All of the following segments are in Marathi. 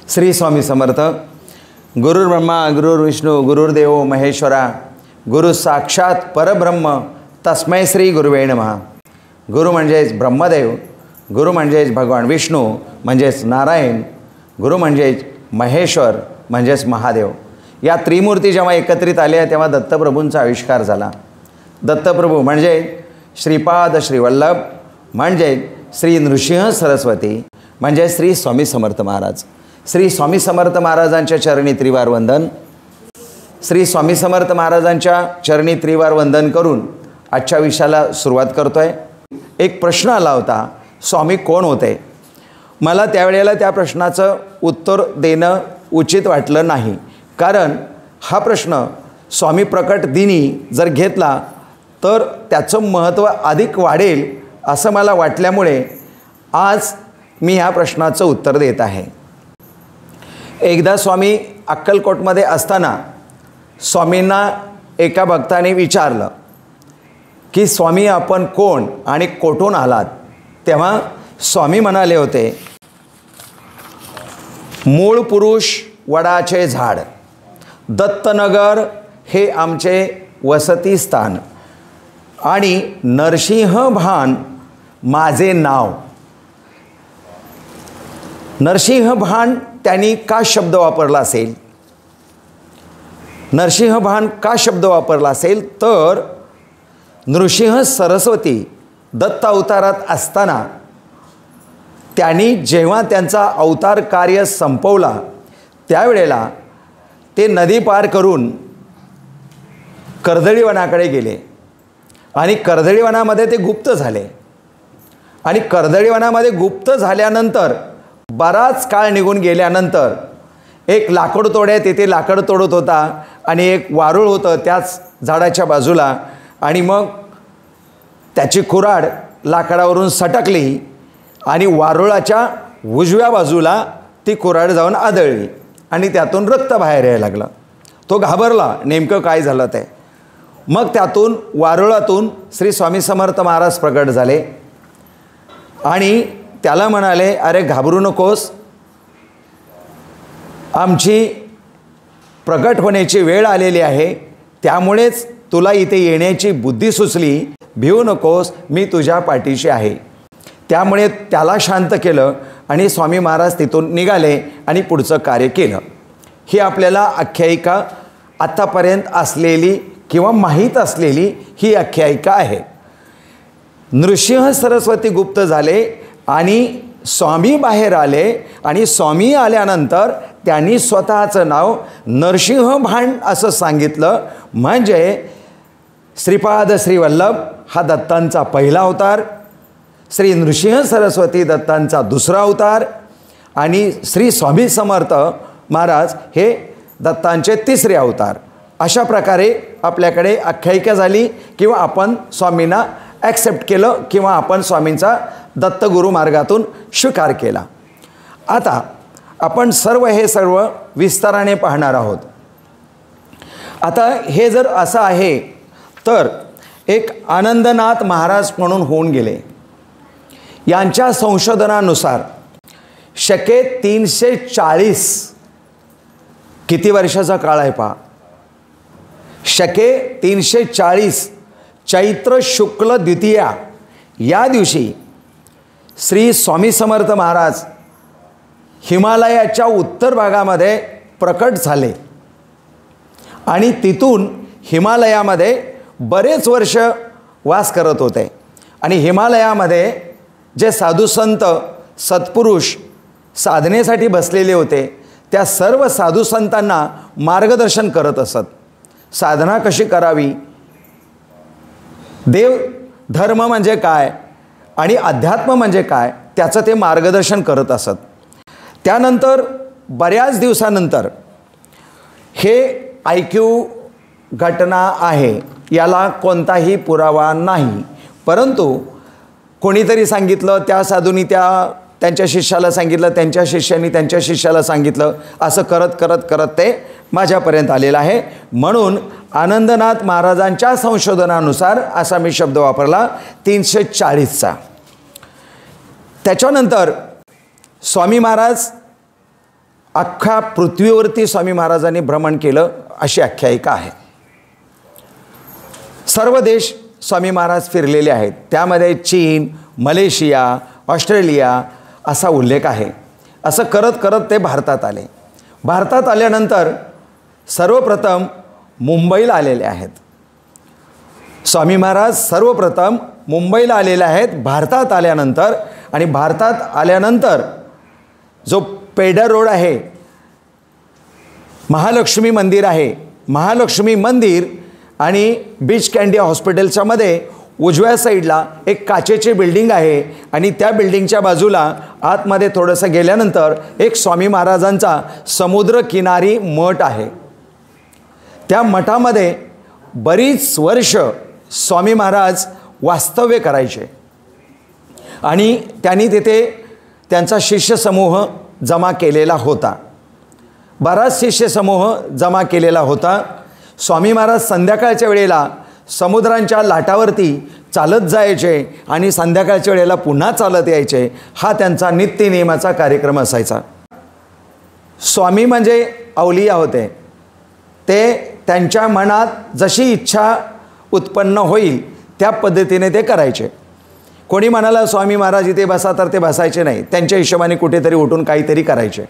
श्री स्वामी समर्थ. गुरुर्ब्रह्मा गुरुर्विष्णू गुरुर्देव महेश्वरा, गुरु साक्षात परब्रह्म तस्मै श्री गुरुवे नमः. गुरु म्हणजेच ब्रह्मदेव, गुरु म्हणजेच भगवान विष्णू म्हणजेच नारायण, गुरु म्हणजेच महेश्वर म्हणजेच महादेव. या त्रिमूर्ती जेव्हा एकत्रित आल्या तेव्हा दत्तप्रभूंचा आविष्कार झाला. दत्तप्रभू म्हणजे श्रीपाद श्रीवल्लभ, म्हणजे श्री नृसिंह सरस्वती, म्हणजे श्री स्वामी समर्थ महाराज. श्री स्वामी समर्थ महाराजांच्या चरणी त्रिवार वंदन. श्री स्वामी समर्थ महाराजांच्या चरणी त्रिवार वंदन करून आजच्या विषयाला सुरुवात करतोय. एक प्रश्न आला होता, स्वामी कोण होते? मला त्यावेळेला त्या प्रश्नाचं उत्तर देणं उचित वाटलं नाही, कारण हा प्रश्न स्वामी प्रकट दिनी जर घेतला तर त्याचं महत्त्व अधिक वाढेल असं मला वाटल्यामुळे आज मी ह्या प्रश्नाचं उत्तर देत आहे. एकदा स्वामी अक्कलकोटमध्ये असताना स्वामींना एका भक्ताने विचारलं की स्वामी आपण कोण आणि कोठून आलात? तेव्हा स्वामी म्हणाले होते, मूळ पुरुष वडाचे झाड, दत्तनगर हे आमचे वसती स्थान आणि नरसिंह भान माझे नाव. नरसिंह भान त्यांनी का शब्द वापरला असेल? नरसिंह भान का शब्द वापरला असेल तर नृसिंह सरस्वती दत्त अवतारात असताना त्यांनी जेव्हा त्यांचा अवतार कार्य संपवला त्यावेळेला ते नदी पार करून कर्दळीवनाकडे गेले आणि कर्दळीवनामध्ये ते गुप्त झाले. आणि कर्दळीवनामध्ये गुप्त झाल्यानंतर बराच काळ निघून गेल्यानंतर एक लाकूड तोड्या तिथे लाकड तोडत होता आणि एक वारूळ होतं त्याच झाडाच्या बाजूला, आणि मग त्याची कुऱ्हाड लाकडावरून सटकली आणि वारुळाच्या उजव्या बाजूला ती कुऱ्हाड जाऊन आदळली आणि त्यातून रक्त बाहेर यायला लागलं. तो घाबरला, नेमकं काय झालं ते. मग त्यातून वारुळातून श्री स्वामी समर्थ महाराज प्रकट झाले आणि त्याला म्हणाले, अरे घाबरू नकोस, आमची प्रकट होण्याची वेळ आलेली आहे, त्यामुळेच तुला इथे येण्याची बुद्धी सुचली, भिवू नकोस, मी तुझ्या पाठीशी आहे. त्यामुळे त्याला शांत केलं आणि स्वामी महाराज तिथून निघाले आणि पुढचं कार्य केलं. ही आपल्याला आख्यायिका आत्तापर्यंत असलेली किंवा माहीत असलेली ही आख्यायिका आहे. नृसिंह सरस्वती गुप्त झाले आणि स्वामी बाहेर आले आणि स्वामी आल्यानंतर त्यांनी स्वतःचं नाव नरसिंह भान असं सांगितलं. म्हणजे श्रीपाद श्रीवल्लभ हा दत्तांचा पहिला अवतार, श्री नृसिंह सरस्वती दत्तांचा दुसरा अवतार आणि श्री स्वामी समर्थ महाराज हे दत्तांचे तिसरे अवतार. अशा प्रकारे आपल्याकडे आख्यायिका झाली किंवा आपण स्वामींना ॲक्सेप्ट केलं किंवा आपण स्वामींचा दत्तगुरु मार्गातून स्वीकार केला. आता आपण सर्व विस्ताराने पाहणार आहोत. आता हे जर असं आहे तर एक आनंदनाथ महाराज म्हणून होऊन गेले. यांच्या संशोधनानुसार शके 340 किती वर्षाचा काळ आहे पहा. शके 340 चैत्र शुक्ल द्वितीया या दिवशी श्री स्वामी समर्थ महाराज हिमालयाच्या उत्तर भागामध्ये प्रकट झाले आणि तिथून हिमालयामध्ये बरेच वर्ष वास करत होते. आणि हिमालयामध्ये जे साधुसंत सत्पुरुष साधनेसाठी बसलेले होते त्या सर्व साधुसंतांना मार्गदर्शन करत असत. साधना कशी करावी, देव धर्म म्हणजे काय आणि अध्यात्म म्हणजे काय त्याचं ते मार्गदर्शन करत असत. त्यानंतर बऱ्याच दिवसानंतर हे ऐक्यू घटना आहे, याला कोणताही पुरावा नाही, परंतु कोणीतरी सांगितलं, त्या साधूंनी त्यांच्या शिष्याला सांगितलं, त्यांच्या शिष्याने त्यांच्या शिष्याला सांगितलं, असं करत करत करत ते माझ्यापर्यंत आलेलं आहे. म्हणून आनंदनाथ महाराजांच्या संशोधनानुसार असा मी शब्द वापरला 340चा. त्याच्यानंतर स्वामी महाराज अख्ख्या पृथ्वीवरती स्वामी महाराजांनी भ्रमण केलं अशी आख्यायिका आहे. सर्व देश स्वामी महाराज फिरलेले आहेत. त्यामध्ये चीन, मलेशिया, ऑस्ट्रेलिया असा उल्लेख आहे. असं करत करत ते भारतात आले. भारतात आल्यानंतर सर्वप्रथम मुंबईला आलेले आहेत. स्वामी महाराज सर्वप्रथम मुंबईला आलेले आहेत भारतात आल्यानंतर. आणि भारतात आल्यानंतर जो पेडर रोड आहे, महालक्ष्मी मंदिर आहे, महालक्ष्मी मंदिर आणि बीच कँडी हॉस्पिटलच्या मध्ये उजव्या साईडला एक काचेची बिल्डिंग आहे. आणि त्या बिल्डिंगच्या बाजूला आतमध्ये थोडंसं गेल्यानंतर एक स्वामी महाराजांचा समुद्रकिनारी मठ आहे. त्या मठामध्ये बरीच वर्ष स्वामी महाराज वास्तव्य करायचे. आणि त्यांनी तिथे त्यांचा शिष्यसमूह जमा केलेला होता. बराच शिष्यसमूह जमा केलेला होता. स्वामी महाराज संध्याकाळच्या वेळेला समुद्रांच्या लाटावरती चालत जायचे आणि संध्याकाळच्या वेळेला पुन्हा चालत यायचे. हा त्यांचा नित्यनेमाचा कार्यक्रम असायचा. स्वामी म्हणजे अवलिया होते. ते त्यांच्या मनात जशी इच्छा उत्पन्न होईल त्या पद्धतीने ते करायचे. कोणी म्हणाला स्वामी महाराज इथे बसा तर ते बसायचे नाही. त्यांच्या हिशोबाने कुठेतरी उठून काहीतरी करायचे.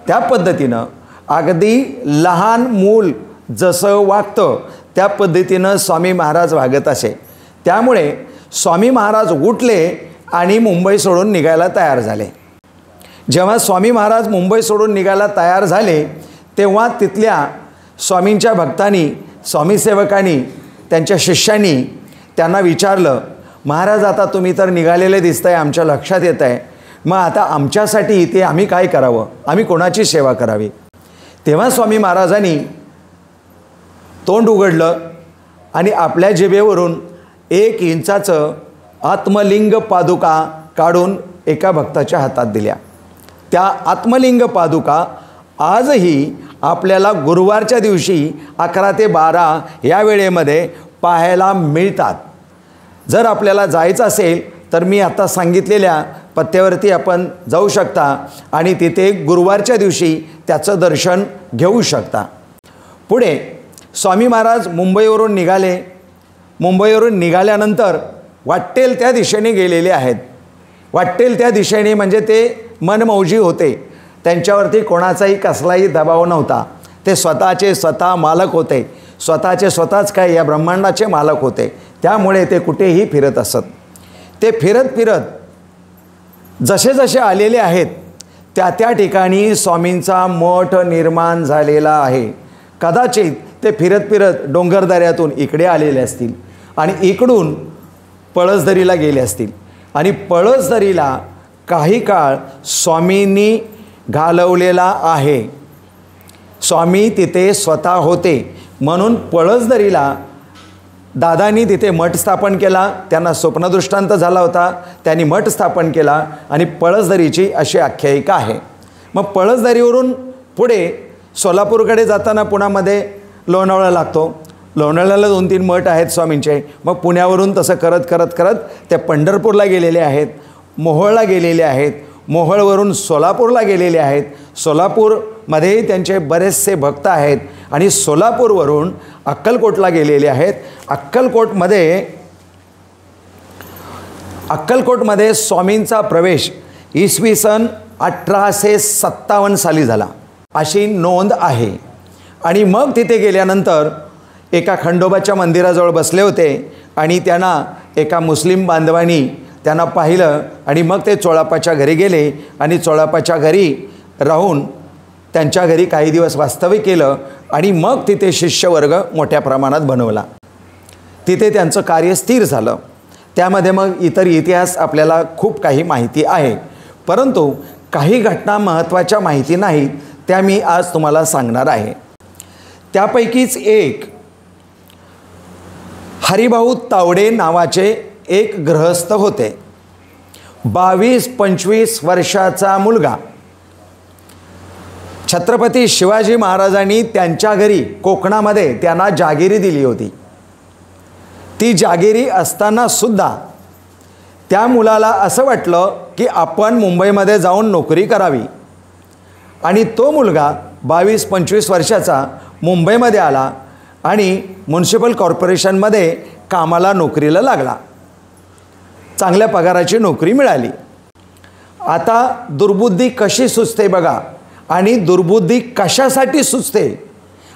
त्या पद्धतीनं अगदी लहान मूल जसं वागतं त्या पद्धतीनं स्वामी महाराज वागत असे. त्यामुळे स्वामी महाराज उठले आणि मुंबई सोडून निघायला तयार झाले. जेव्हा स्वामी महाराज मुंबई सोडून निघायला तयार झाले तेव्हा तिथल्या स्वामींच्या भक्तांनी, स्वामीसेवकांनी, त्यांच्या शिष्यांनी त्यांना विचारलं, महाराज आता तुम्ही तर निघालेले दिसताय, आमच्या लक्षात येत आहे, मग आता आमच्यासाठी इथे आम्ही काय करावं, आम्ही कोणाची सेवा करावी. तेव्हा स्वामी महाराजांनी तोंड उघडलं आणि आपल्या जिभेवरून 1 इंचाचं आत्मलिंग पादुका काढून एका भक्ताच्या हातात दिल्या. त्या आत्मलिंग पादुका आजही आपल्याला गुरुवारच्या दिवशी 11 ते 12 या वेळेमध्ये पाहायला मिळतात. जर आपल्याला जायचं असेल तर मी आता सांगितलेल्या पत्त्यावरती आपण जाऊ शकता आणि तिथे गुरुवारच्या दिवशी त्याचं दर्शन घेऊ शकता. पुढे स्वामी महाराज मुंबईवरून निघाले. मुंबईवरून निघाल्यानंतर वाट्टेल त्या दिशेने गेलेले आहेत. वाट्टेल त्या दिशेने म्हणजे ते मनमौजी होते. त्यांच्यावरती कोणाचाही कसलाही दबाव नव्हता. ते स्वतःचे स्वतः मालक होते. स्वतःचे स्वतःच काय या ब्रह्मांडाचे मालक होते. त्यामुळे ते कुठेही फिरत असत. ते फिरत फिरत जसे जसे आलेले आहेत त्या त्या ठिकाणी स्वामींचा मठ निर्माण झालेला आहे. कदाचित ते फिरत फिरत डोंगरदऱ्यातून इकडे आलेले असतील आणि इकडून पळसदरीला गेले असतील आणि पळसदरीला काही काळ स्वामींनी घालवलेला आहे. स्वामी तिथे स्वतः होते म्हणून पळसदरीला दादांनी तिथे मठ स्थापन केला. त्यांना स्वप्नदृष्टांत झाला होता. त्यांनी मठ स्थापन केला आणि पळसदरीची अशी आख्यायिका आहे. मग पळसदरीवरून पुढे सोलापूरकडे जाताना पुण्यामध्ये लोणावळा लागतो. लोणावळ्याला 2-3 मठ आहेत स्वामींचे. मग पुण्यावरून तसं करत करत करत ते पंढरपूरला गेलेले आहेत, मोहोळला गेलेले आहेत, मोहोळवरून सोलापूरला गेलेले आहेत. सोलापूरमध्येही त्यांचे बरेचसे भक्त आहेत आणि सोलापूरवरून अक्कलकोटला गेलेले आहेत. अक्कलकोटमध्ये स्वामींचा प्रवेश इसवी सन 1857 साली झाला अशी नोंद आहे. आणि मग तिथे गेल्यानंतर एका खंडोबाच्या मंदिराजवळ बसले होते आणि त्यांना एका मुस्लिम बांधवांनी त्यांना पाहिलं आणि मग ते चोळाप्पाच्या घरी गेले आणि चोळाप्पाच्या घरी राहून त्यांच्या घरी काही दिवस वास्तव्य केलं आणि मग तिथे शिष्यवर्ग मोठ्या प्रमाणात बनवला. तिथे त्यांचं कार्य स्थिर झालं. त्यामध्ये मग इतर इतिहास आपल्याला खूप काही माहिती आहे, परंतु काही घटना महत्त्वाच्या माहिती नाहीत त्या मी आज तुम्हाला सांगणार आहे. त्यापैकीच एक हरिभाऊ तावडे नावाचे एक गृहस्थ होते. 22-25 वर्षाचा मुलगा. छत्रपती शिवाजी महाराजांनी त्यांच्या घरी कोकणामध्ये त्यांना जागिरी दिली होती. ती जागिरी असताना सुद्धा त्या मुलाला असं वाटलं की आपण मुंबईमध्ये जाऊन नोकरी करावी आणि तो मुलगा 22-25 वर्षाचा मुंबईमध्ये आला आणि म्युनिसिपल कॉर्पोरेशनमध्ये कामाला नोकरीला लागला. चांगल्या पगाराची नोकरी मिळाली. आता दुर्बुद्धी कशी सुचते बघा, आणि दुर्बुद्धी कशासाठी सुचते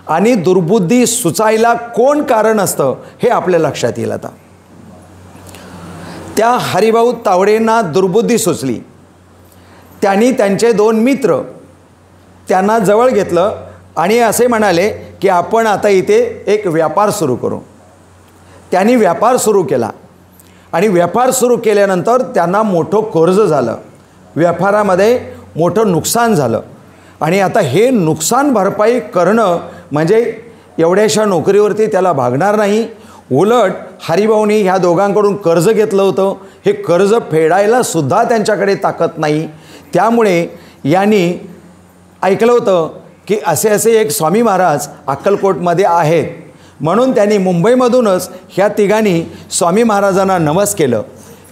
आणि दुर्बुद्धी सुचायला कोण कारण असतं हे आपल्या लक्षात येईल. आता त्या हरिभाऊ तावडेंना दुर्बुद्धी सुचली. त्यांनी त्यांचे 2 मित्र त्यांना जवळ घेतलं आणि असे म्हणाले की आपण आता इथे एक व्यापार सुरू करू. त्यांनी व्यापार सुरू केला आणि व्यापार सुरू केल्यानंतर त्यांना मोठं कर्ज झालं, व्यापारामध्ये मोठं नुकसान झालं आणि आता हे नुकसान भरपाई करणं म्हणजे एवढ्याशा नोकरीवरती त्याला भागणार नाही. उलट हरिभाऊनी ह्या दोघांकडून कर्ज घेतलं होतं, हे कर्ज फेडायला सुद्धा त्यांच्याकडे ताकद नाही. त्यामुळे यांनी ऐकलं होतं की असे एक स्वामी महाराज अक्कलकोटमध्ये आहेत, म्हणून त्यांनी मुंबईमधूनच ह्या तिघांनी स्वामी महाराजांना नमस केलं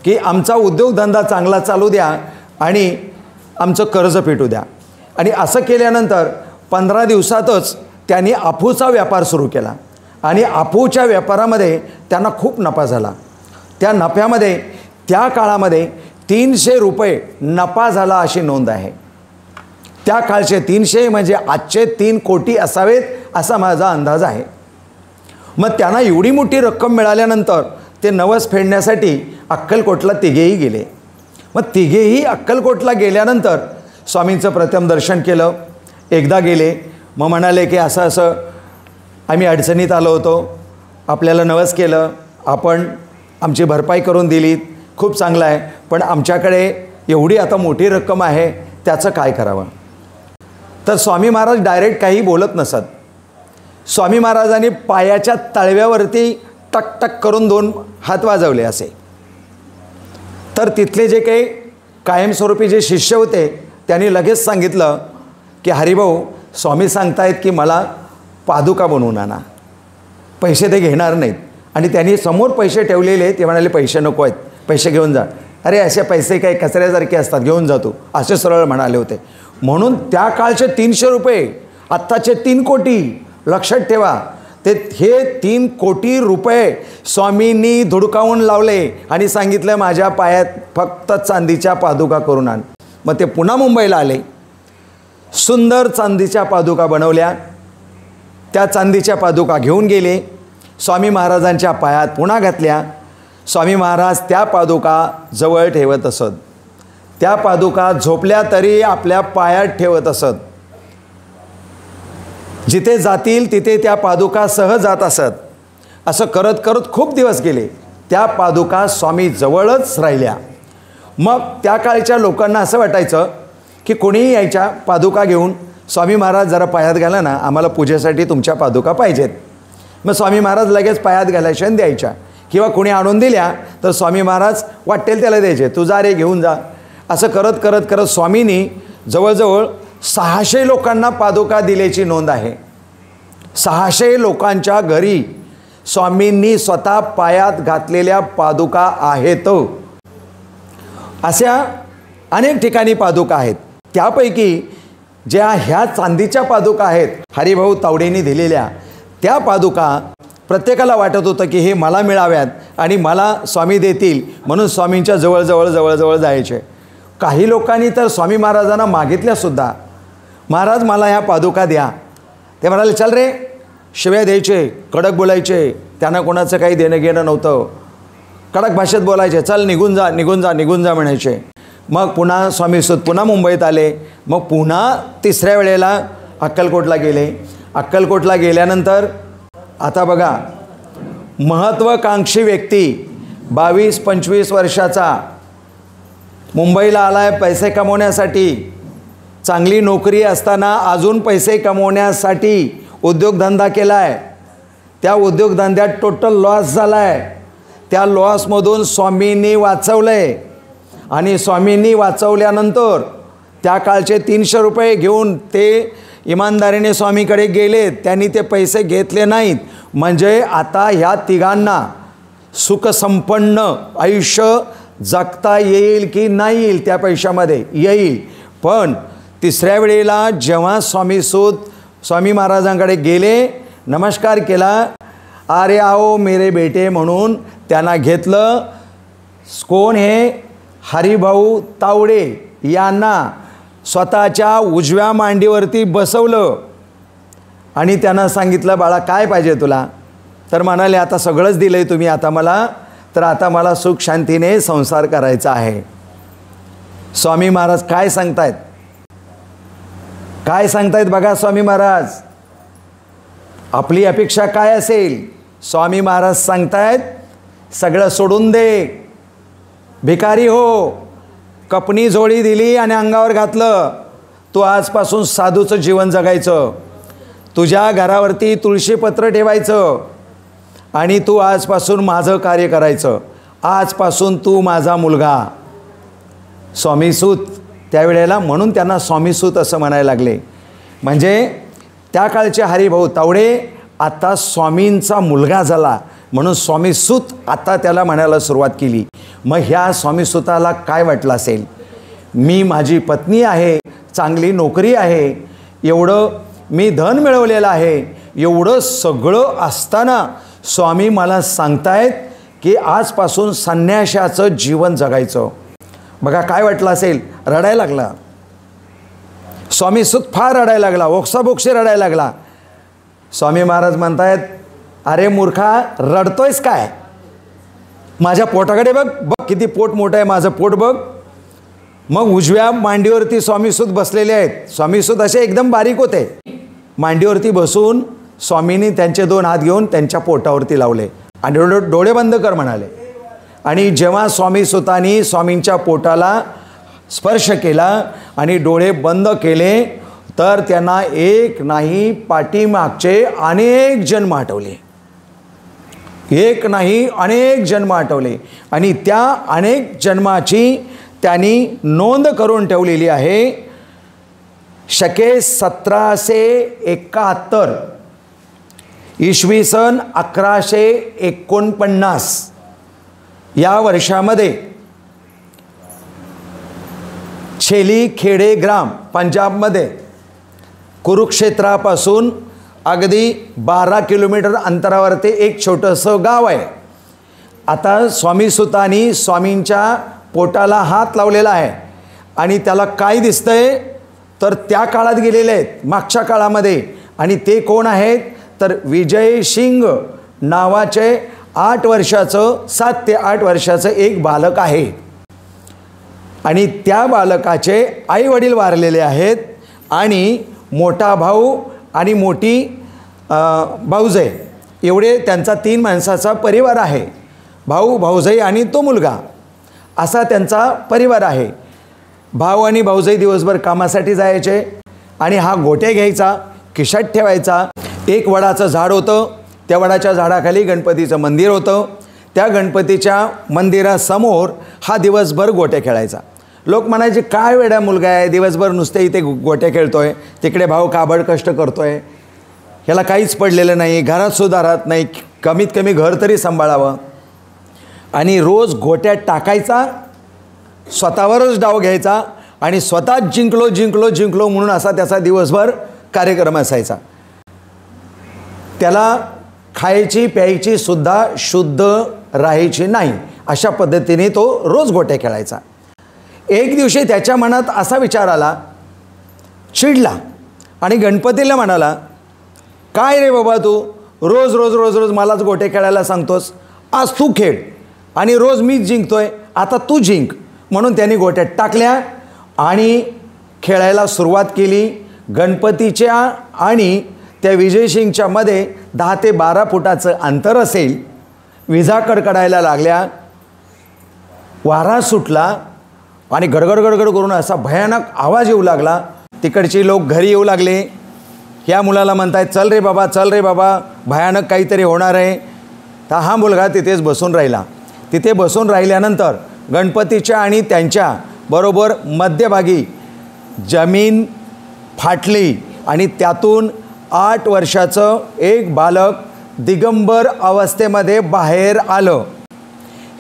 की आमचा उद्योगधंदा चांगला चालू द्या आणि आमचं कर्ज फेटू द्या. आणि असं केल्यानंतर 15 दिवसातच त्यांनी अफूचा व्यापार सुरू केला आणि अफूच्या व्यापारामध्ये त्यांना खूप नफा झाला. त्या नफ्यामध्ये त्या काळामध्ये 300 रुपये नफा झाला अशी नोंद आहे. त्या काळचे 300 म्हणजे आजचे 3 कोटी असावेत असा माझा अंदाज आहे. मग त्यांना एवढी मोठी रक्कम मिळाल्यानंतर ते नवस फेडण्यासाठी अक्कलकोटला तिघेही गेले. मग तिघेही अक्कलकोटला गेल्यानंतर स्वामींचं प्रथम दर्शन केलं. एकदा गेले, मग म्हणाले की असं आम्ही अडचणीत आलो होतो, आपल्याला नवस केलं, आपण आमची भरपाई करून दिलीत, खूप चांगलं आहे, पण आमच्याकडे एवढी आता मोठी रक्कम आहे, त्याचं काय करावं. तर स्वामी महाराज डायरेक्ट काही बोलत नसत. स्वामी महाराजांनी पायाच्या तळव्यावरती टक टक करून 2 हात वाजवले असे. तर तिथले जे काही कायमस्वरूपी जे शिष्य होते त्यांनी लगेच सांगितलं की हरिभाऊ, स्वामी सांगतायत की मला पादुका बनवून आणा, पैसे ते घेणार नाहीत. आणि त्यांनी समोर पैसे ठेवलेले, ते म्हणाले पैसे नको आहेत, पैसे घेऊन जा. अरे असे पैसे काही कचऱ्यासारखे असतात, घेऊन जातो, असे सरळ म्हणाले होते. म्हणून त्या काळचे 300 रुपये आत्ताचे 3 कोटी, लक्षात ठेवा. ते हे 3 कोटी रुपये स्वामींनी धुडकावून लावले आणि सांगितलं माझ्या पायात फक्त चांदीच्या पादुका करून आण. मग ते पुन्हा मुंबईला आले, सुंदर चांदीच्या पादुका बनवल्या. त्या चांदीच्या पादुका घेऊन गेले, स्वामी महाराजांच्या पायात पुन्हा घातल्या. स्वामी महाराज त्या पादुका जवळ ठेवत असत. त्या पादुका झोपल्या तरी आपल्या पायात ठेवत असत. जिथे जातील तिथे त्या पादुका सहज जात असत. असं करत करत खूप दिवस गेले. त्या पादुका स्वामी जवळच राहिल्या. मग त्या काळच्या लोकांना असं वाटायचं की कोणीही यायच्या पादुका घेऊन, स्वामी महाराज जरा पायात घाला ना, आम्हाला पूजेसाठी तुमच्या पादुका पाहिजेत. मग स्वामी महाराज लगेच पायात घालायच्या आणि द्यायच्या, किंवा कोणी आणून दिल्या तर स्वामी महाराज वाटेल त्याला द्यायचे, तू जा रे घेऊन जा. असं करत करत करत स्वामींनी जवळजवळ 600 लोकांना पादुका दिल्याची नोंद आहे. 600 लोकांच्या घरी स्वामींनी स्वतः पायात घातलेल्या पादुका आहेत. अशा अनेक ठिकाणी पादुका आहेत. त्यापैकी ज्या ह्या चांदीच्या पादुका आहेत हरिभाऊ तावडेंनी दिलेल्या, त्या पादुका प्रत्येकाला वाटत होतं की हे मला मिळाव्यात आणि मला स्वामी देतील, म्हणून स्वामींच्या जवळ जायचे. काही लोकांनी तर स्वामी महाराजांना मागितल्यासुद्धा, महाराज मला ह्या पादुका द्या. ते म्हणाले चल रे, शिव्या द्यायचे, कडक बोलायचे, त्यांना कोणाचं काही देणं घेणं नव्हतं, कडक भाषेत बोलायचे, चल निघून जा निघून जा निघून जा म्हणायचे. मग पुन्हा स्वामीसुत पुन्हा मुंबईत आले. मग पुन्हा 3ऱ्या वेळेला अक्कलकोटला गेले. अक्कलकोटला गेल्यानंतर आता बघा, महत्त्वाकांक्षी व्यक्ती 22-25 वर्षाचा मुंबईला आला आहे पैसे कमवण्यासाठी. चांगली नोकरी असताना अजून पैसे कमवण्यासाठी उद्योगधंदा केला आहे. त्या उद्योगधंद्यात टोटल लॉस झाला आहे. त्या लॉसमधून स्वामींनी वाचवलं आहे. आणि स्वामींनी वाचवल्यानंतर त्या काळचे 300 रुपये घेऊन ते इमानदारीने स्वामीकडे गेले. त्यांनी ते पैसे घेतले नाहीत. म्हणजे आता ह्या तिघांना सुखसंपन्न आयुष्य जगता येईल की नाही येईल, त्या पैशामध्ये येईल, पण तिसऱ्या वेळेला जेव्हा स्वामी महाराजांकडे गेले, नमस्कार केला, अरे आओ मेरे बेटे म्हणून त्यांना घेतलं. कोण हे? हरिभाऊ तावडे यांना स्वतःच्या उजव्या मांडीवरती बसवलं आणि त्यांना सांगितलं, बाळा काय पाहिजे तुला? तर म्हणाले, आता सगळंच दिलंय तुम्ही आता मला, तर आता मला सुख शांतीने संसार करायचा आहे. स्वामी महाराज काय सांगतायत? काय सांगतायत बघा स्वामी महाराज. आपली अपेक्षा काय असेल? स्वामी महाराज सांगतायत, सगळं सोडून दे, भिकारी हो. कपनी जोडी दिली आणि अंगावर घातलं. तू आजपासून साधूचं जीवन जगायचं, तुझ्या घरावरती तुळशीपत्र ठेवायचं आणि तू आजपासून माझं कार्य करायचं. आजपासून तू माझा मुलगा. स्वामीसूत त्यावेळेला, म्हणून त्यांना स्वामीसूत असं म्हणायला लागले. म्हणजे त्या काळचे हरिभाऊ तावडे आता स्वामींचा मुलगा झाला म्हणून स्वामीसूत आता त्याला म्हणायला सुरुवात केली. मग ह्या स्वामीसूताला काय वाटलं असेल? मी, माझी पत्नी आहे, चांगली नोकरी आहे, एवढं मी धन मिळवलेलं आहे, एवढं सगळं असताना स्वामी मला सांगतायत की आजपासून संन्याशाचं जीवन जगायचं. बघा काय वाटलं असेल? रडायला लागला स्वामीसूत, फार रडायला लागला, ओक्साबोक्षी रडायला लागला. स्वामी महाराज म्हणतायत, अरे मूर्खा, रडतोयस काय? माझ्या पोटाकडे बघ, बघ किती पोट मोठं आहे माझं पोट बघ. मग उजव्या मांडीवरती स्वामीसूत बसलेले आहेत. स्वामीसूत असे एकदम बारीक होते. मांडीवरती बसून स्वामींनी त्यांचे 2 हात घेऊन त्यांच्या पोटावरती लावले आणि डोळे बंद कर म्हणाले. आणि जेव्हा स्वामीसूतांनी स्वामींच्या पोटाला स्पर्श केला आणि डोळे बंद केले, तर त्यांना एक नाही पाठीमागचे अनेक जन्म आठवले. एक नाही अनेक जन्म आठवले आणि त्या अनेक जन्माची त्यांनी नोंद करून ठेवलेली आहे. शके 1771 इसवी सन 1149 या वर्षामध्ये छेली खेडे ग्राम पंजाबमध्ये कुरुक्षेत्रापासून अगदी 12 किलोमीटर अंतरावरती एक छोटंसं गाव आहे. आता स्वामीसूतांनी स्वामींच्या पोटाला हात लावलेला आहे आणि त्याला काय दिसतंय? तर त्या काळात गेलेले आहेत, मागच्या काळामध्ये. आणि ते कोण आहेत? तर विजय सिंग नावाचे 8 वर्षाचं 7 ते 8 वर्षाचं एक बालक आहे. आणि त्या बालकाचे आई वडील वारलेले आहेत आणि मोठा भाऊ आणि मोठी भाऊजाई, एवढे त्यांचा 3 माणसाचा परिवार आहे. भाऊ, भाऊजाई आणि तो मुलगा, असा त्यांचा परिवार आहे. भाऊ आणि भाऊजाई दिवसभर कामासाठी जायचे आणि हा गोटे घ्यायचा, खिशात ठेवायचा. एक वडाचं झाड होतं, त्या वडाच्या झाडाखाली गणपतीचं मंदिर होतं. त्या गणपतीच्या मंदिरासमोर हा दिवसभर गोटे खेळायचा. लोक म्हणायचे, काय वेडा मुलगा आहे, दिवसभर नुसते इथे गोटे खेळतोय, तिकडे भाऊ काबड कष्ट करतोय, ह्याला काहीच पडलेलं नाही, घरात सुद्धा राहत नाही, कमीत कमी घर तरी सांभाळावं. आणि रोज गोट्यात टाकायचा, स्वतःवरच डाव घ्यायचा आणि स्वतःच जिंकलो जिंकलो जिंकलो म्हणून असा त्याचा दिवसभर कार्यक्रम असायचा. त्याला खायची प्यायची सुद्धा शुद्ध राहायची नाही, अशा पद्धतीने तो रोज गोट्या खेळायचा. एक दिवशी त्याच्या मनात असा विचार आला, चिडला आणि गणपतीला म्हणाला, काय रे बाबा, तू रोज रोज रोज रोज मलाच गोटे खेळायला सांगतोस, आज तू खेळ आणि रोज मीच जिंकतोय, आता तू जिंक. म्हणून त्यांनी गोट्यात टाकल्या आणि खेळायला सुरुवात केली. गणपतीच्या आणि त्या विजयसिंगच्या मध्ये 10 ते 12 फुटाचं अंतर असेल. विजा कडकडायला लागल्या, वारा सुटला आणि गडगड गडगड करून असा भयानक आवाज येऊ लागला. तिकडचे लोक घरी येऊ लागले. ह्या मुलाला म्हणतायत, चल रे बाबा, चल रे बाबा, भयानक काहीतरी होणार आहे. तर हा मुलगा तिथेच बसून राहिला. तिथे बसून राहिल्यानंतर गणपतीच्या आणि त्यांच्या बरोबर मध्यभागी जमीन फाटली आणि त्यातून 8 वर्षाचं एक बालक दिगंबर अवस्थेमध्ये बाहेर आलं.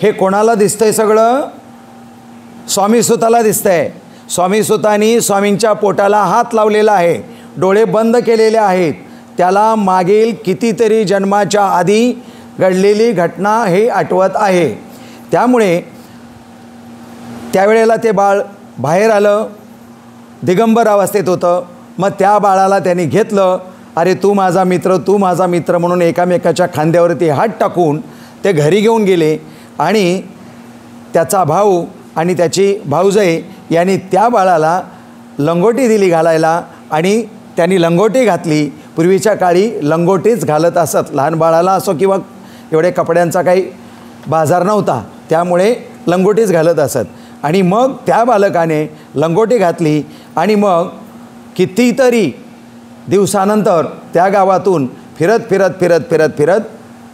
हे कोणाला दिसतंय? सगळं स्वामीसूताला दिसतंय. स्वामी सुतांनी स्वामींच्या पोटाला हात लावलेला आहे, डोळे बंद केलेले आहेत. त्याला मागील कितीतरी जन्माच्या आधी घडलेली घटना हे आठवत आहे. त्यामुळे त्यावेळेला ते बाळ बाहेर आलं, दिगंबर अवस्थेत होतं. मग त्या बाळाला त्यांनी घेतलं. अरे तू माझा मित्र, तू माझा मित्र म्हणून एकामेकाच्या खांद्यावरती हात टाकून ते घरी घेऊन गेले. आणि त्याचा भाऊ आणि त्याची भाऊजाई यांनी त्या बाळाला लंगोटी दिली घालायला आणि त्यांनी लंगोटी घातली. पूर्वीच्या काळी लंगोटीच घालत असत. लहान बाळाला असो किंवा एवढे कपड्यांचा काही बाजार नव्हता, त्यामुळे लंगोटीच घालत असत. आणि मग त्या बालकाने लंगोटी घातली आणि मग कितीतरी दिवसानंतर त्या गावातून फिरत फिरत फिरत फिरत फिरत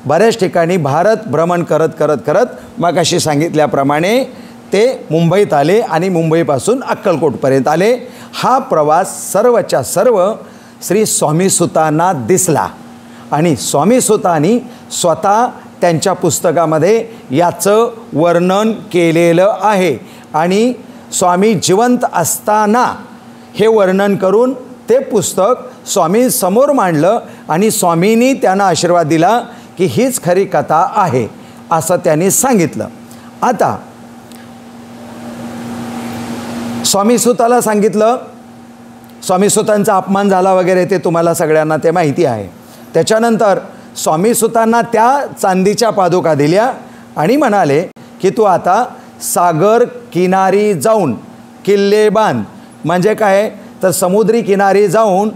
बऱ्याच ठिकाणी भारत भ्रमण करत करत करत मग अशी सांगितल्याप्रमाणे ते मुंबईत आले आणि मुंबईपासून अक्कलकोटपर्यंत आले. हा प्रवास सर्वच्या सर्व श्री स्वामी सुतांना दिसला आणि स्वामी सुतांनी स्वतः त्यांच्या पुस्तकामध्ये याचं वर्णन केलेलं आहे. आणि स्वामी जिवंत असताना हे वर्णन करून ते पुस्तक स्वामींसमोर मांडलं आणि स्वामींनी त्यांना आशीर्वाद दिला की हीच खरी कथा आहे असं त्यांनी सांगितलं. आता स्वामी सुताला सांगितलं, स्वामी सुतांचा अपमान झाला वगैरे ते तुम्हाला सगळ्यांना ते माहिती आहे. त्याच्यानंतर स्वामी सुतांना त्या चांदीच्या पादुका दिल्या आणि म्हणाले की तू आता सागर किनारी जाऊन किल्ले बांध. म्हणजे काय तर समुद्री किनारी जाऊन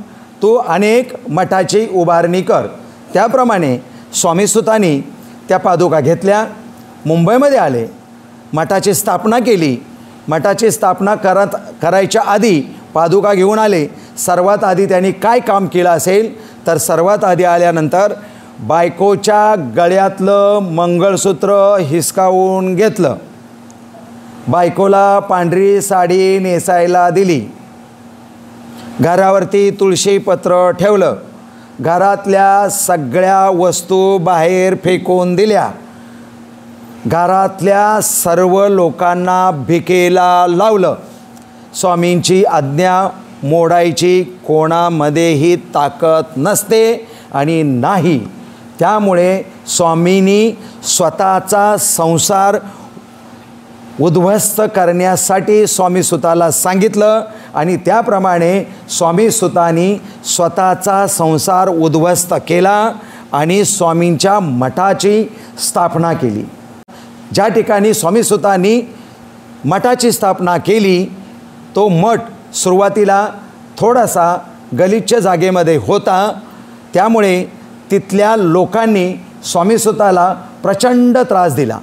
तू अनेक मठाची उभारणी कर. त्याप्रमाणे स्वामी सुतांनी त्या पादुका घेतल्या, मुंबईमध्ये आले, मठाची स्थापना केली. मठाची स्थापना करायच्या आधी पादुका घेऊन आले. सर्वात आधी त्यांनी काय काम केलं असेल तर सर्वात आधी आल्यानंतर बायकोच्या गळ्यातलं मंगळसूत्र हिसकावून घेतलं, बायकोला पांढरी साडी नेसायला दिली, घरावरती तुळशीपत्र ठेवलं, घरातल्या सगळ्या वस्तू बाहेर फेकून दिल्या, घरातल्या सर्व लोकांना भिकेला लावलं. स्वामींची आज्ञा मोडायची कोणामध्येही ताकद नसते आणि नाही. त्यामुळे स्वामींनी स्वतःचा संसार उद्ध्वस्त करण्यासाठी स्वामी सुताला सांगितलं आणि त्याप्रमाणे स्वामी सुतांनी स्वतःचा संसार उद्ध्वस्त केला आणि स्वामींच्या मठाची स्थापना केली. ज्या ठिकाणी स्वामी सुतांनी मठाची स्थापना केली तो मठ सुरुवातीला थोडासा गलिच्छ जागेमध्ये होता. त्यामुळे तिथल्या लोकांनी स्वामी सुताला प्रचंड त्रास दिला.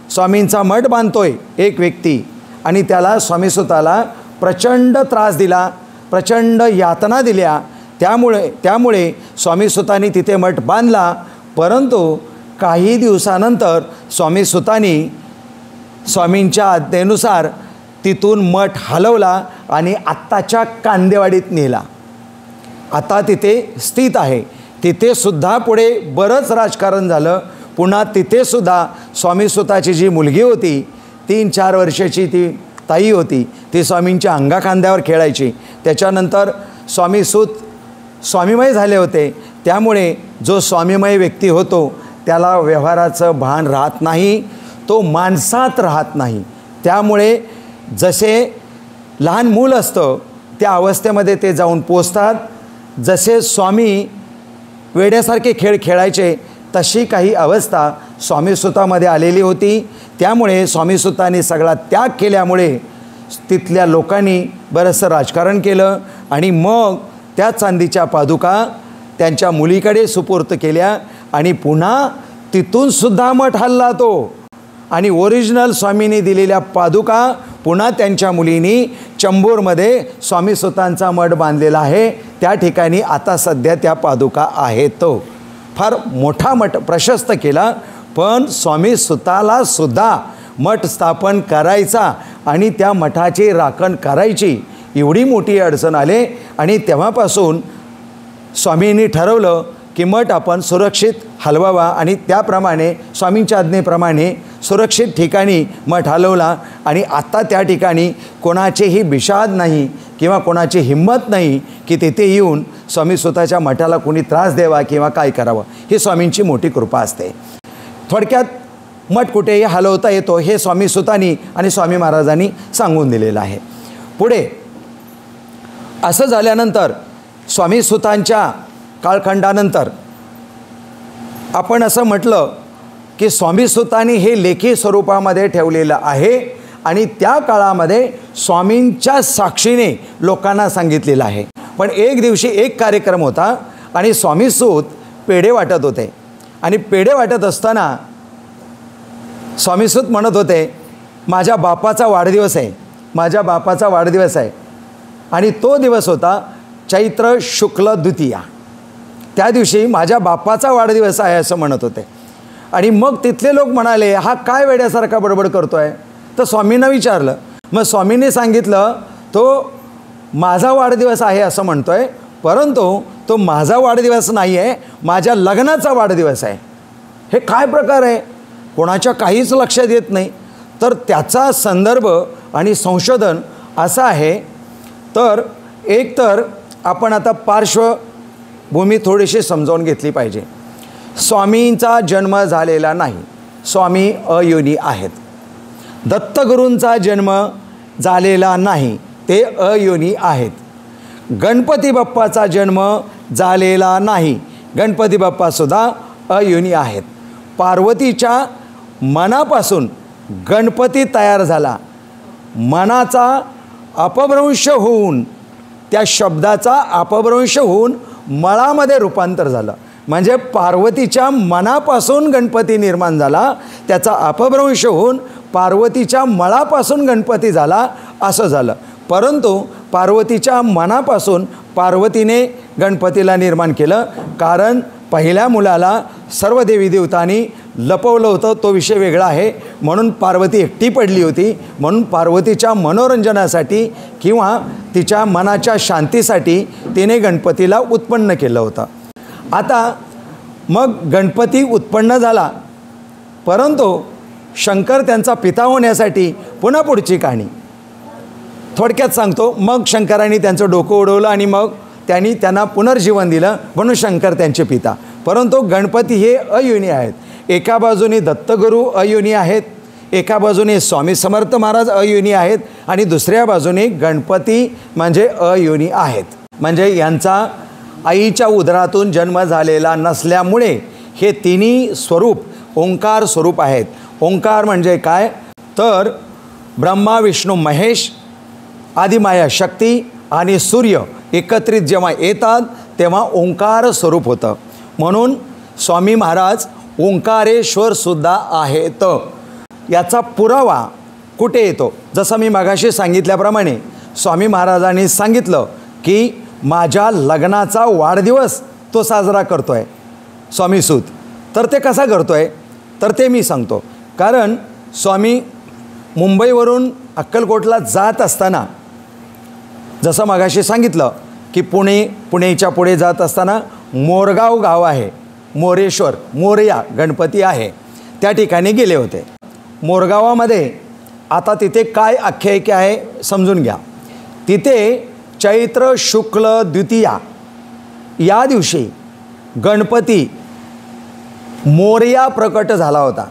स्वामींचा मठ बांधतोय एक व्यक्ती आणि त्याला स्वामी सुताला प्रचंड त्रास दिला, प्रचंड यातना दिल्या. त्यामुळे स्वामी सुतांनी तिथे मठ बांधला. परंतु काही दिवसानंतर स्वामी सुतांनी स्वामींच्या आज्ञेनुसार तिथून मठ हलवला आणि आत्ताच्या कांदेवाडीत नेला. आता तिथे स्थित आहे. तिथे सुद्धा पुढे बरंच राजकारण झालं. पुन्हा तिथे सुद्धा स्वामी सुताची जी मुलगी होती, 3-4 वर्षाची ती ताई होती, ती स्वामींच्या अंगाखांद्यावर खेळायची. त्याच्यानंतर स्वामी सूत स्वामीमय झाले होते. त्यामुळे जो स्वामीमय व्यक्ती होतो त्याला व्यवहाराचं भान राहत नाही, तो माणसात राहत नाही. त्यामुळे जसे लहान मूल असतं त्या अवस्थेमध्ये ते जाऊन पोचतात. जसे स्वामी वेड्यासारखे खेळ खेळायचे तशी काही अवस्था स्वामी सुतामध्ये आलेली होती. त्यामुळे स्वामी सुतांनी सगळा त्याग केल्यामुळे तिथल्या लोकांनी बरंचसं राजकारण केलं आणि मग त्या चांदीच्या पादुका त्यांच्या मुलीकडे सुपूर्त केल्या आणि पुन्हा तिथून सुद्धा मठ हलला तो. आणि ओरिजिनल स्वामींनी दिलेल्या पादुका पुन्हा त्यांच्या मुलींनी चंबूरमध्ये स्वामी सुतांचा मठ बांधलेला आहे. त्या ठिकाणी आता सध्या त्या पादुका आहेत. तो फार मोठा मठ प्रशस्त केला. पण स्वामी सुताला सुद्धा मठ स्थापन करायचा आणि त्या मठाची राखण करायची एवढी मोठी अडचण आले. आणि तेव्हापासून स्वामींनी ठरवलं की मठ आपण सुरक्षित हलवावा आणि त्याप्रमाणे स्वामींच्या आज्ञेप्रमाणे सुरक्षित ठिकाणी मठ हलवला आणि आत्ता त्या ठिकाणी कोणाचेही विषाद नाही किंवा कोणाची हिंमत नाही की तिथे येऊन स्वामी स्वतःच्या मठाला कोणी त्रास द्यावा किंवा काय करावं. ही स्वामींची मोठी कृपा असते. थोडक्यात मठ कुठेही हलवता येतो हे स्वामी सुतांनी आणि स्वामी महाराजांनी सांगून दिलेलं आहे. पुढे असं झाल्यानंतर स्वामी सुतांच्या कालखंडानंतर आपण असं म्हटलं की स्वामी सुतांनी हे लेखी स्वरूपामध्ये ठेवलेलं आहे आणि त्या काळामध्ये स्वामींच्या साक्षीने लोकांना सांगितलेलं आहे. पण एक दिवशी एक कार्यक्रम होता आणि स्वामी सूत पेढे वाटत होते आणि पेढे वाटत असताना स्वामी सूत म्हणत होते, माझ्या बापाचा वाढदिवस आहे, माझ्या बापाचा वाढदिवस आहे. आणि तो दिवस होता चैत्र शुक्ल द्वितीया. त्या दिवशी माझ्या बापाचा वाढदिवस आहे असं म्हणत होते. आणि मग तिथले लोक म्हणाले, हा काय वेड्यासारखा बडबड करतो आहे. तर स्वामींना विचारलं. मग स्वामींनी सांगितलं, तो माझा वाढदिवस आहे असं म्हणतो आहे, परंतु तो माझा वाढदिवस नाही आहे, माझ्या लग्नाचा वाढदिवस आहे. हे काय प्रकार आहे, कोणाच्या काहीच लक्षात येत नाही. तर त्याचा संदर्भ आणि संशोधन असं आहे. तर एकतर आपण आता पार्श्वभूमी थोडीशी समजावून घेतली पाहिजे. स्वामींचा जन्म झालेला नाही, स्वामी अयोनी आहेत. दत्तगुरूंचा जन्म झालेला नाही, ते अयोनी आहेत. गणपती बाप्पाचा जन्म झालेला नाही, गणपती बाप्पासुद्धा अयोनी आहेत. पार्वतीच्या मनापासून गणपती तयार झाला, मनाचा अपभ्रंश होऊन, त्या शब्दाचा अपभ्रंश होऊन मळामध्ये रूपांतर झालं. म्हणजे पार्वतीच्या मनापासून गणपती निर्माण झाला, त्याचा अपभ्रंश होऊन पार्वतीच्या मळापासून गणपती झाला असं झालं. परंतु पार्वतीच्या मनापासून पार्वतीने गणपतीला निर्माण केलं, कारण पहिल्या मुलाला सर्व देवी देवतांनी लपवलं होतं, तो विषय वेगळा आहे. म्हणून पार्वती एकटी पडली होती, म्हणून पार्वतीच्या मनोरंजनासाठी किंवा तिच्या मनाच्या शांतीसाठी तिने गणपतीला उत्पन्न केलं होतं. आता मग गणपती उत्पन्न झाला, परंतु शंकर त्यांचा पिता होण्यासाठी पुन्हा पुढची कहाणी थोडक्यात सांगतो. मग शंकरांनी त्यांचं डोकं उडवलं आणि मग त्यांना पुनर्जीवन दिलं, म्हणून शंकर त्यांचे पिता. परंतु गणपती हे अयोनी आहेत. एका बाजूने दत्तगुरू अयोनी आहेत, एका बाजूने स्वामी समर्थ महाराज अयोनी आहेत आणि दुसऱ्या बाजूने गणपती म्हणजे अयोनी आहेत. म्हणजे यांचा आईच्या उदरातून जन्म झालेला नसल्यामुळे हे तिन्ही स्वरूप ओंकार स्वरूप आहेत. ओंकार म्हणजे काय, तर ब्रह्मा विष्णू महेश आदिमाया शक्ती आणि सूर्य एकत्रित जेव्हा येतात तेव्हा ओंकार स्वरूप होतं. म्हणून स्वामी महाराज ओंकारेश्वरसुद्धा आहेत. याचा पुरावा कुठे येतो, जसं मी मागाशी सांगितल्याप्रमाणे स्वामी महाराजांनी सांगितलं की माझ्या लग्नाचा वाढदिवस तो साजरा करतो आहे स्वामी सूत. तर ते कसा करतो आहे, तर ते मी सांगतो. कारण स्वामी मुंबईवरून अक्कलकोटला जात असताना, जसं मागाशी सांगितलं की पुणेच्या पुढे जात असताना मोरगाव गाव आहे, मोरेश्वर मोरया गणपती आहे, त्या ठिकाणी गेले होते. मोरगावामध्ये आता तिथे काय आख्यायिका आहे समजून घ्या. तिथे चैत्र शुक्ल द्वितीया या दिवशी गणपती मोरया प्रकट झाला होता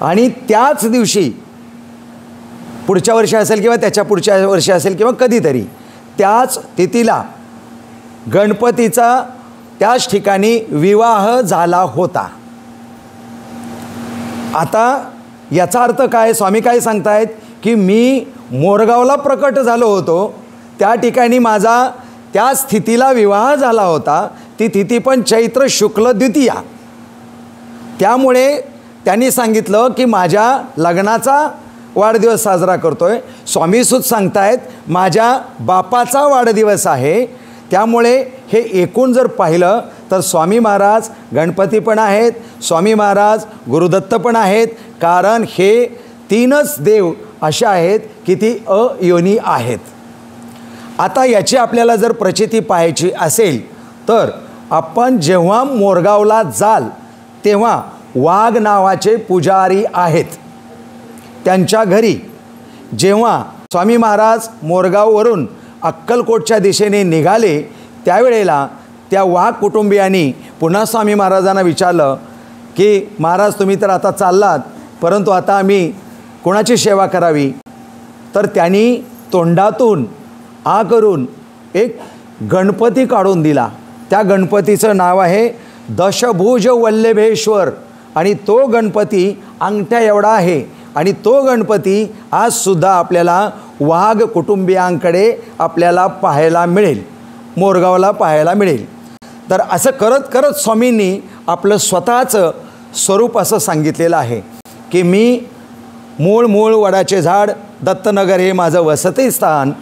आणि त्याच दिवशी पुढच्या वर्षी असेल किंवा त्याच्या पुढच्या वर्षी असेल किंवा कधीतरी त्याच तिथीला गणपतीचा त्याच ठिकाणी विवाह झाला होता. आता याचा अर्थ काय, स्वामी काय सांगतायत की मी मोरगावला प्रकट झालो होतो, त्या ठिकाणी माझा त्या स्थितीला विवाह झाला होता, ती तिथी पण चैत्र शुक्ल द्वितीया. त्यामुळे त्यांनी सांगितलं की माझ्या लग्नाचा वाढदिवस साजरा करतोय. स्वामी सूत सांगतायत माझ्या बापाचा वाढदिवस आहे. त्यामुळे हे एकूण जर पाहिलं तर स्वामी महाराज गणपती पण आहेत, स्वामी महाराज गुरुदत्त पण आहेत, कारण हे तीनच देव असे आहेत की ती अयोनी आहेत. आता याची आपल्याला जर प्रचिती पाहायची असेल तर आपण जेव्हा मोरगावला जाल तेव्हा वाघ नावाचे पुजारी आहेत, त्यांच्या घरी जेव्हा स्वामी महाराज मोरगाववरून अक्कलकोटच्या दिशेने निघाले त्यावेळेला त्या वाघ कुटुंबियांनी पुन्हा स्वामी महाराजांना विचारलं की महाराज तुम्ही तर आता चाललात, परंतु आता आम्ही कोणाची सेवा करावी? तर त्यांनी तोंडातून आ करून एक गणपती काढून दिला. त्या गणपतीचं नाव आहे दशभुज वल्लभेश्वर आणि तो गणपती अंगठ्या एवढा आहे आणि तो गणपती आजसुद्धा आपल्याला वाघ कुटुंबियांकडे आपल्याला पाहायला मिळेल, मोरगावला पाहायला मिळेल. तर असं करत करत स्वामींनी आपलं स्वतःचं स्वरूप असं सांगितलेलं आहे की मी मूळ वडाचे झाड, दत्तनगर हे माझं वसती स्थान.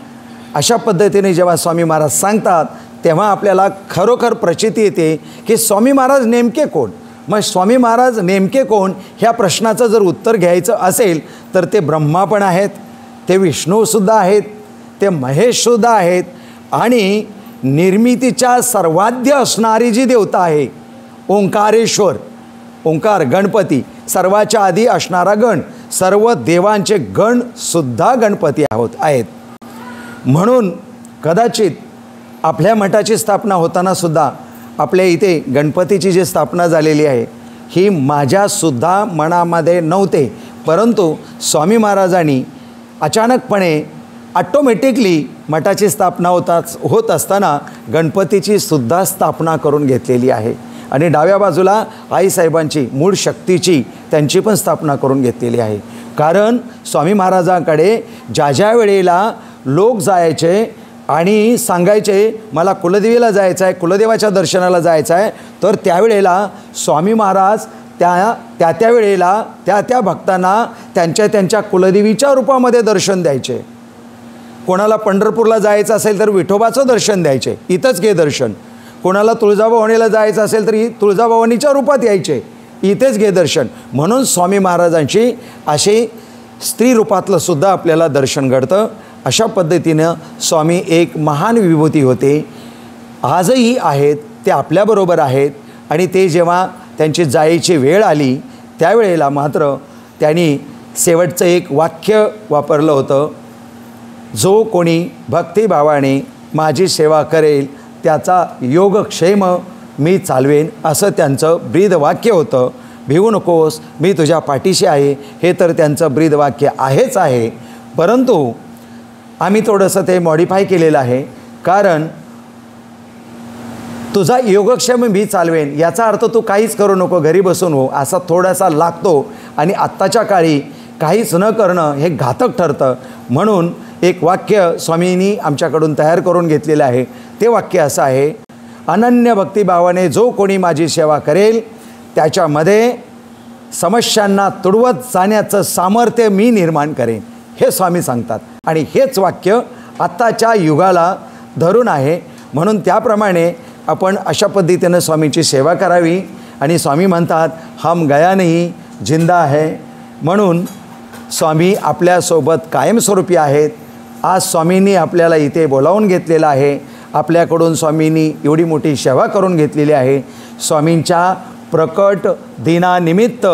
अशा पद्धतीने जेव्हा स्वामी महाराज सांगतात तेव्हा आपल्याला खरोखर प्रचिती येते की स्वामी महाराज नेमके कोण. मग स्वामी महाराज नेमके कोण ह्या प्रश्नाचं जर उत्तर घ्यायचं असेल तर ते ब्रह्मा पण आहेत, ते विष्णूसुद्धा आहेत, ते महेशसुद्धा आहेत आणि निर्मितीच्या सर्वाद्य असणारी जी देवता आहे ओंकारेश्वर, ओंकार गणपती, सर्वाच्या आधी असणारा गण, सर्व देवांचे गणसुद्धा गणपती आहेत. म्हणून कदाचित आपल्या मठाची स्थापना होताना सुद्धा आपल्या इथे गणपतीची जी स्थापना झालेली आहे ही माझ्यासुद्धा मनामध्ये नव्हते, परंतु स्वामी महाराजांनी अचानकपणे ऑटोमॅटिकली मठाची स्थापना होत असताना गणपतीची सुद्धा स्थापना करून घेतलेली आहे आणि डाव्या बाजूला आईसाहेबांची मूळ शक्तीची त्यांची पण स्थापना करून घेतलेली आहे. कारण स्वामी महाराजांकडे ज्या वेळेला लोक जायचे आणि सांगायचे मला कुलदेवीला जायचं आहे, कुलदेवाच्या दर्शनाला जायचं आहे, तर त्यावेळेला स्वामी महाराज त्या वेळेला त्या भक्तांना त्यांच्या कुलदेवीच्या रूपामध्ये दर्शन द्यायचे. कोणाला पंढरपूरला जायचं असेल तर विठोबाचं दर्शन द्यायचे, इथंच घे दर्शन. कोणाला तुळजाभवानीला जायचं असेल तर तुळजाभवानीच्या रूपात यायचे, इथेच घे दर्शन. म्हणून स्वामी महाराजांची अशी स्त्री रूपातलं सुद्धा आपल्याला दर्शन घडतं. अशा पद्धतीनं स्वामी एक महान विभूती होते, आजही आहेत, ते आपल्याबरोबर आहेत. आणि ते जेव्हा त्यांची जायची वेळ आली त्यावेळेला मात्र त्यांनी शेवटचं एक वाक्य वापरलं होतं, जो कोणी भक्तिभावाने माझी सेवा करेल त्याचा योगक्षेम मी चालवेन, असं त्यांचं ब्रीदवाक्य होतं. भिवू नकोस मी तुझ्या पाठीशी आहे, हे तर त्यांचं ब्रीदवाक्य आहेच आहे. परंतु आम्ही थोडंसं ते मॉडिफाय केलेलं आहे, कारण तुझा योगक्षेम मी चालवेन याचा अर्थ तू काहीच करू नको, घरी बसून हो, असा थोडासा लागतो. आणि आत्ताच्या काळी काहीच न करणं हे घातक ठरतं. म्हणून एक वाक्य स्वामींनी आमच्याकडून तयार करून घेतलेलं आहे. ते वाक्य असं आहे, अनन्य भक्तिभावाने जो कोणी माझी सेवा करेल त्याच्यामध्ये समस्यांना तुडवत जाण्याचं सामर्थ्य मी निर्माण करेन, हे स्वामी सांगतात. आणि हेच वाक्य आत्ताच्या युगाला धरून आहे. म्हणून त्याप्रमाणे आपण अशा पद्धतीनं स्वामीची सेवा करावी. आणि स्वामी म्हणतात हम गया नहीं जिंदा है. म्हणून स्वामी आपल्यासोबत कायमस्वरूपी आहेत. आज स्वामींनी आपल्याला इथे बोलावून घेतलेलं आहे, आपल्याकडून स्वामींनी एवढी मोठी सेवा करून घेतलेली आहे. स्वामींच्या प्रकट दिनानिमित्त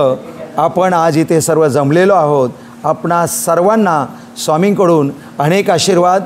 आपण आज इथे सर्व जमलेलो आहोत. आपणा सर्वांना स्वामींकडून अनेक आशीर्वाद